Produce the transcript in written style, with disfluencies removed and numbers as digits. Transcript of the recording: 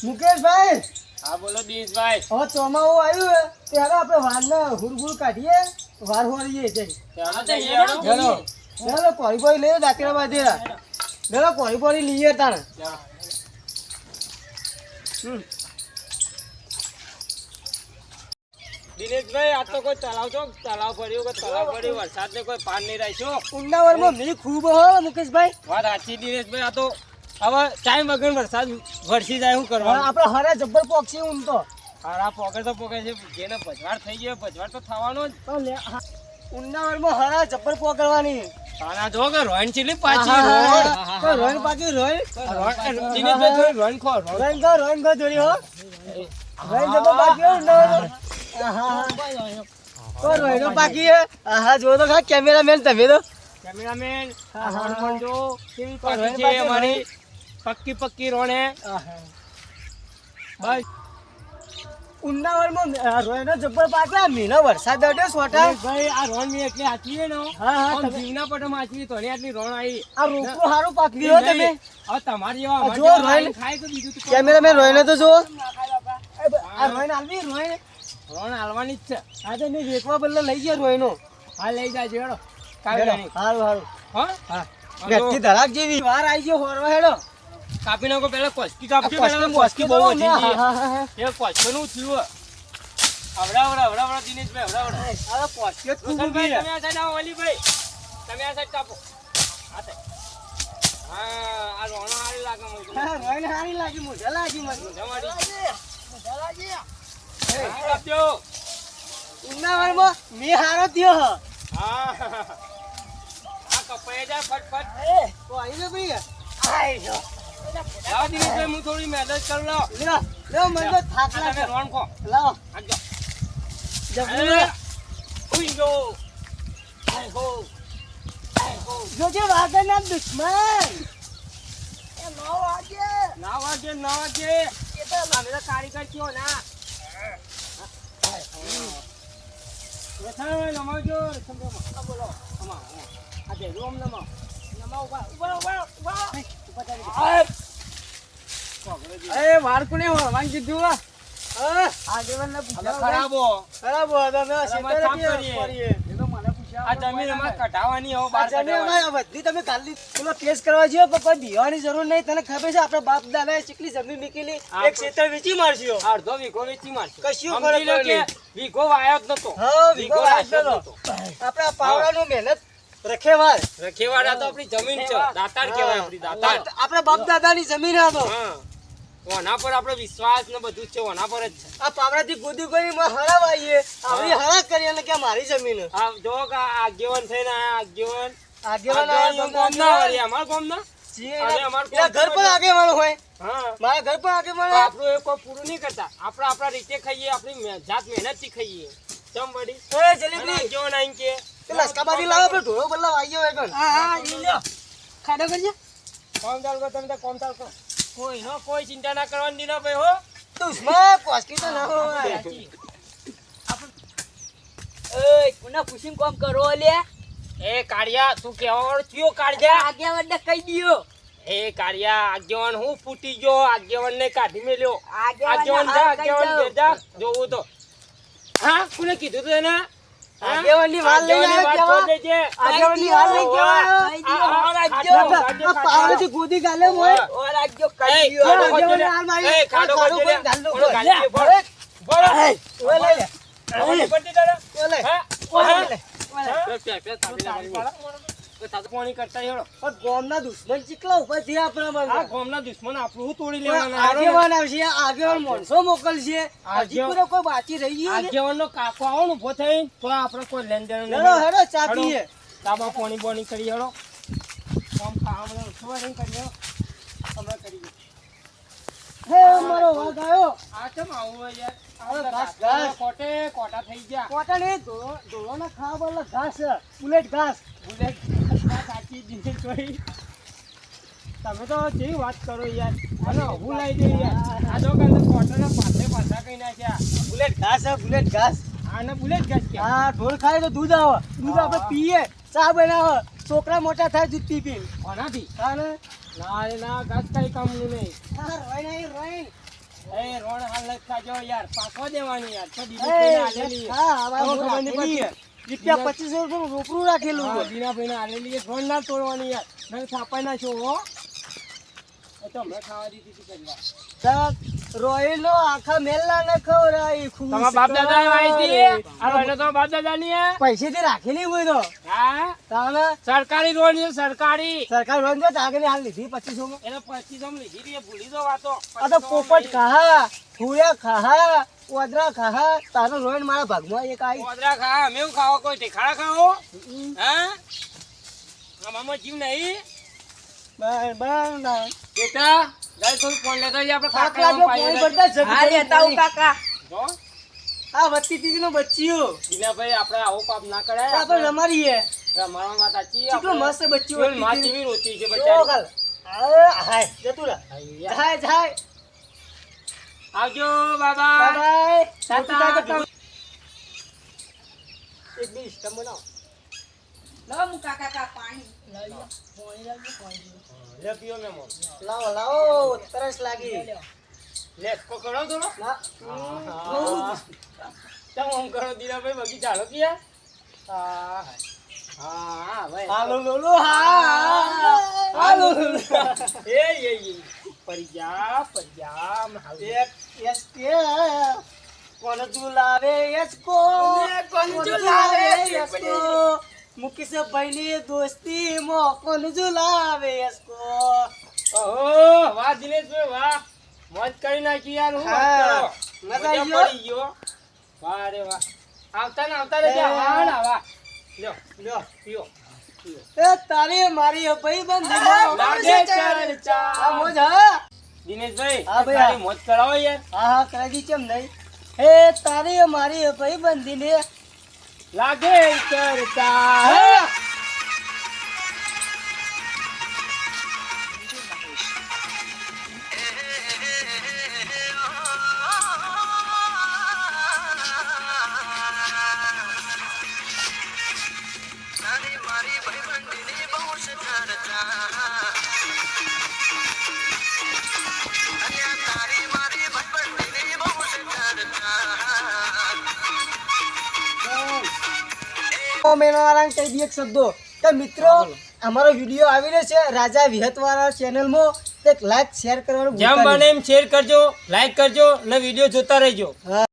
મુકેશભાઈ, હા બોલો દિનેશભાઈ. હવે ચોમાવું આવ્યું હે ત્યારે આપણે વારને હુરગુર કાઢીએ, વાર હોરીએ છે. ચાલો કોરી લઈએ દાંતરા બાંધેલા. ચાલો કોરી લઈએ તાણ. દિનેશભાઈ આ તો કોઈ તળાવ છો, તળાવ ભર્યું કે તળાવ ભર્યું, વરસાદ ને કોઈ પાર નહીં રાખ્યો. ઉંડાવરમાં મી ખૂબ હો મુકેશભાઈ. વાત સાચી દિનેશભાઈ. આ તો હવે ટાઈમ વગર વરસાદ વરસી જાય શું કરવાનું? આપણે હરે જબ્બર પોકશે ઊંઘ તો. હારા પોકે તો પોકે છે, જેને ભજવાડ થઈ ગયો ભજવાડ તો થવાનો જ. ઉંડાવરમાં હરા જબ્બર પોકડવાની. તારા જો કે રોઈન ચીલી પાછી રોઈન પાછી રોઈન. દિનેશભાઈ થોડી રોઈન ખો રોઈન ખો જોડી હો. રોઈન જબ્બર પાકી હો ઉંડાવરમાં. તો રોઈનો પાકી હે. હા જો તો ખા કેમેરામેન તમે તો. કેમેરામેન જો કેવી પાકી છે અમારી પક્કી રોણે. બસ ઉંડાવરમાં રોઈનો જબ્બર પાક્યા. મીનો વરસાદ અડ્યો સોટા. ભાઈ આ રોણ મી એટલે આચવી ને આમ જીવના પટમ આચવી તો આટલી રોણ આવી. આ રોકડું હારું પાકી હો તમે. હવે તમારી જેવા જો રોઈન ખાય તો બીજું કેમેરામેન રોઈને તો જો. આ રોઈન આલવી રોઈન. રોણ હાલવાની જ છે. આ તો મેં વેચવા બદલે લઈ ગયા રોઈનો. હા લઈ જાજો હેડો. કાપી હારું હા બેઠી ધરાક જેવી વાર આવી ગયો હોરવા હેડો. કાપી નાખો પેલા કોસ્કી કાપજો. કોસ્કી બહુ વધી ગઈ. એ કોસ્કીનું થયું. હવડા દિનેશભાઈ હવડા. અરે પોસ્કેટ ખૂબ તમે ઉભી આ સાઈડ આવો ઓલીભાઈ. તમે આ સાઈડ કાપો. આ સાઈડ. હા આ રોણો હારી લાગે મને. હા રોઈન હારી લાગી મુજે લાગી મને. કાપજો. ઉનાળામાં મી હારો થયો હ. હા આ કપાઈ જાય ફટફટ. તો આઈ લે ભાઈ. આઈ જો. લાવ દિનેશભાઈ હું થોડી મહેનત કરી લો. લે મને તો થાક લાગે. તમે રોણ ખો. લાવો આજો. જબરું ઉઈ ગો. આય હો. જોજે વાગર ના દુશ્મન. એ નો વાગે. ના વાગે. એ તો અમે તો કારીગર થયો ના. વેચાણ નમાજો. આ બોલો. અમા. આ દે રોમ નમા. નમા ઉભા. એ વાર કોને વાંગ કીધું આ. આગેવાન ને પૂછ્યા ખરાબો. ખરાબ હતો મે અમારે કામ કરીએ. એ તો મને પૂછ્યા આ જમીન અમારે કઢાવાની હો બાર જમીન અમારે બધી તમે કાલી પેલો કેસ કરવા જ્યો પણ કોઈ બીવાની જરૂર નહીં. તને ખબર છે આપણા બાપ દાદાએ ચીકલી જમીન મૂકેલી એક ક્ષેત્ર વેચી મારશો. અડધો વીઘો વેચી મારશે. કશું સમજી લો કે વીઘો વાયો જ નતો. હા વીઘો રાખ્યો વાગ્યો નતો. આપણા પાવડાનું મહેનત રખેવાર. રખેવાડા તો આપણી જમીન છે. દાતાર કહેવાય આપણી દાતાર. આપણા બાપ દાદાની જમીન આ તો. હા ઓના પર આપણો વિશ્વાસ ને બધું જ છે. ઓના પર જ છે. આ પાવડાથી ગોદી ગોદી માં હરાવ આવીએ. આવડી હરાક કરી અને કે મારી જમીન. આ જો કે આ આગેવાન થઈને આયા આગેવાન. આગેવાન ગામ ના વળી અમાર ગામ ના. ઘર પર આગેવાન હોય. હા મારા ઘર પર આગેવાન હોય. આપણું એ કોઈ પૂરું નહીં કરતા. આપણા રીતે ખાઈએ. આપણી જાત મહેનત થી ખાઈએ. ચમ વળી એ જલેબી આગેવાન આઈને કે લસકાબાજી લાવો પણ ઢોળો બદલા વાગ્યો હોય કણ. હા ઈ લ્યો ખાડો કરજે. કોમ ચાલ કરો તમે તો કોમ ચાલ કરો. કોઈ ચિંતા ના કરવાની દીના ભાઈ હો. દુશ્મન કોસ્કી તો ના હોય. એય કોના ખુશીમ કામ કરો લે. એ કાળિયા તું કેવા વાળો થયો કાળિયા. આગેવાનને કહી દિયો. એ કાળિયા આગેવાન હું ફૂટી ગયો. આગેવાન ને કાઢી મેલ્યો. આગેવાન આગેવાન જા જોવું તો. હા કોને કીધું તું એને? આગેવાનની વાલ લઈને આવ્યો કેવા? આગેવાનની વાલ લઈને કેવા આવ્યો? આ પાવડાથી ગોદી ગાલે મોય. ઓ રાજ્યો કહી એ દિયો. આગેવાનની હાલ મારી. એ ખાડો ખાડો કરજો કોઈ લે. ગાલ દો. ઓલો ગાલી ભર. ભર. ઓય લઈ લે. ઓલો પડતી તારે. ઓય લે. હા ઓય લઈ લે. પાણી કરતા હેડો. પણ ગામના દુશ્મન ચીકલા ઉપર થી આપણા આ માં. ગામના દુશ્મન આપણું હું તોડી લેવાના. આગેવાન આવશે. આગેવાન માણસો મોકલશે. હજી પૂરો કોઈ બાકી રહી ગયો ને. આગેવાનનો કાકો આવો ને ઉભો થઈ તો આપણે કોઈ લેન દેન નહીં. હેડો હેડો ચા પીએ. તાબા પાણી બોણી કરી હેડો. કામ ખાવા ઉઠવા નહીં કરી હેડો. અમે કરીએ. હે મારો વાઘ આવ્યો. આ કેમ આવું હોય યાર? હવે ઘાસ ઘાસ. કોટા થઈ ગયા. કોટણ એ ધોળો ના ખાવા બદલે ઘાસ છે. બુલેટ ઘાસ. બુલેટ સાચી દીધી તોય. તમે તો કેવી વાત કરો યાર. અને હું લઈ જઈ યાર. આ તો કાલે કોટાના પાછા કઈ નાખ્યા. બુલેટ ઘાસ છે બુલેટ ઘાસ. આને બુલેટ ગાસ કે. હા ઢોર ખાય તો દૂધ આવે. દૂધ આપણે પીએ. ચા બનાવે. છોકરા મોટા થાય દૂધ પી પી. કોનાથી? હા ને ના ઘાસ કઈ કામનું નહીં. હા રોઈ નહીં રોઈ. એ રોણ હાલ નથી ખાજો યાર પાછો દેવાની યાર તો દિલીપભાઈને આલેલી રૂપિયા 2500 રોકડું રાખેલું હા, દિનાભાઈને આલેલી એ રોણ ના તોડવાની યાર નહીં થાપાઈ ના છો હો એ તો હમણાં ખાવા દીધી હતી કરવા રોયલો આખા મેલના ન ખવરાઈ તમારા બાપ દાદા આવી હતી આ રોયલો તો બાપ દાદા ની હે પૈસેથી રાખેલી હોય તો હા તાને સરકારી રોડ છે સરકારી સરકાર રોજ જો આગળ હાલ લીધી 2500 માં એને 25 લીધી હતી, એ ભૂલી દો વાતો આ તો પોપટ ખાહા ફૂયા ખાહા ઓદરા ખાહા તારો રોયન મારા ભાગમાં એક આવી કોદરા ખા અમે એવું ખાવા કોઈ ટેખાડા ખાઓ હા આમાં જીવ નહીં બેટા ગાય થોડું ફોન લેતા જઈએ આપણે થાક લાગ્યો પાણી પડતા જગ હા લેતા આવું કાકા જો આ વત્તી દીદી નો બચ્ચિયો દિનાભાઈ આપણે આવો પાપ ના કરે આપણે રમાડીએ રમાડવા વાત સાચી કેટલો મસ્ત બચ્ચિયો માં વત્તી કેવી રોતી છે જો બચારી કાલ હાય જતું રે જાય જાય આવજો બાબા બાય તાતા. એક બી સ્ટમ બનાવો લો મુ કાકા પાણી લે પીઓ મેમો લાવો લાવો તરસ લાગી લે પકડો થોડો ના ચમ ઓમ કરો દિનાભાઈ બગી ચાલો કે હા હા ભાઈ હાલો લોલો હા હાલો એ પરિજા એક એસકે કોણ ઝુલાવે એસકો કોણ ઝુલાવે એસકો મુકેશ ભાઈની દોસ્તી મો કોણ ઝુલાવે એસકો ઓહો વાહ દિનેશભાઈ વાહ મોજ કરી નાખી યાર હું હા, વાત મજા કરો આવી ગયો? મજા પડી ગયો વાહ રે વાહ આવતા રે હા ના વાહ લ્યો લ્યો પીઓ એ તારી મારી ભાઈ બંધ લાગે ચર્ચા આ મોજ હા દિનેશભાઈ હા ભાઈ, તારી હા. મોજ કરાવો યાર હા કરાવી કેમ નહીં હે તારી મારી ભાઈ બંધીને લાગે ચર્ચા હા મેનવાળાને કહી દઈએ એક શબ્દો કે મિત્રો અમારો વિડીયો આવી રહ્યો છે રાજા વિહતવાળા ચેનલમાં એક લાઈક શેર કરવાનું જેમ ભૂલતા બને એમ શેર કરજો લાઈક કરજો અને વિડીયો જોતા રહેજો નહીં.